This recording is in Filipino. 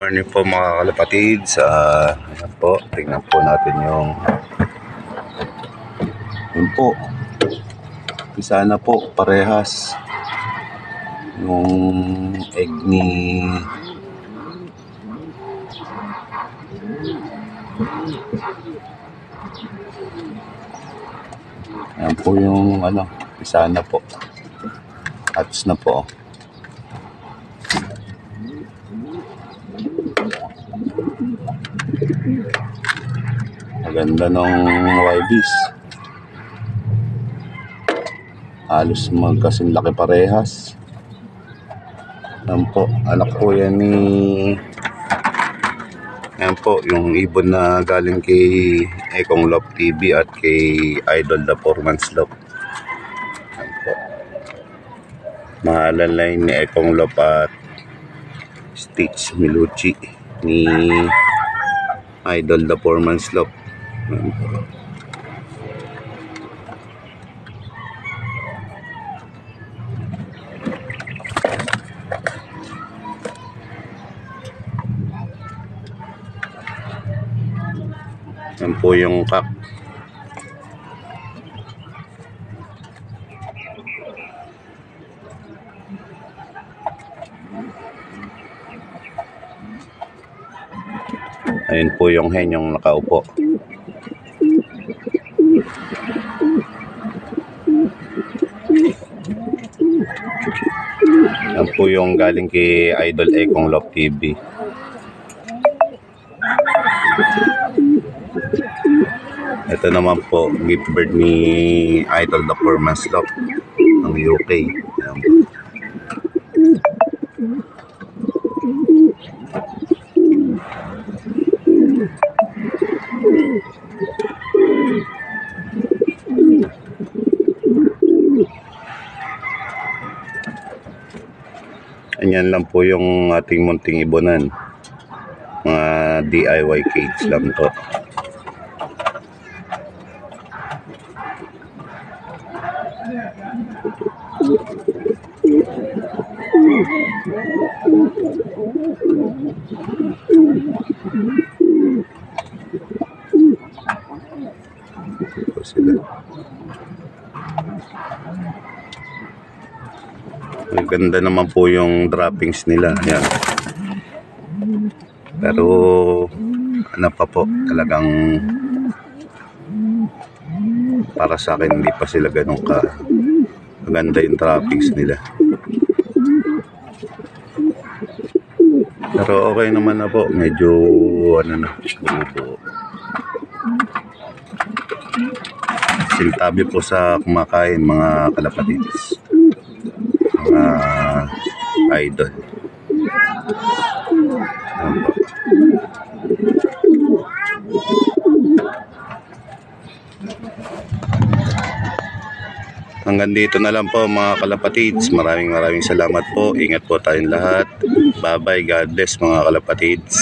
Morning po mga kalapatids. Ano po, tingnan po natin yung yun po, isa na po parehas yung egg ni yan po yung ano, isa na po hatch na po. Maganda ng YBs. Halos magkasing laki parehas. Yan po, anak po yan ni yan po, yung ibon na galing kay Ekong Love TV at kay Idol The Foreman's Love. Yan po. Mahalan line ni Ekong Love at Stitch Milucci ni Idol The Foreman's Love. Yan po. Yan po yung cock. Ayun po yung hen yung nakaupo. Yan po yung galing kay Idol Ekong Love TV. Ito naman po, gift bird ni Idol The Foreman's Love ng UK. Ayan. Ayan lang po yung ating munting ibonan. Mga DIY cage lang to. Maganda naman po yung droppings nila. Ayan. Pero ano pa po, talagang para sa akin hindi pa sila ganun ka maganda yung droppings nila. Pero okay naman na po, medyo ano na, buo. Sintabi po sa kumakain mga kalapatids, mga idol. Hanggang dito na lang po mga kalapatids. Maraming salamat po. Ingat po tayong lahat. Bye bye. God bless mga kalapatids.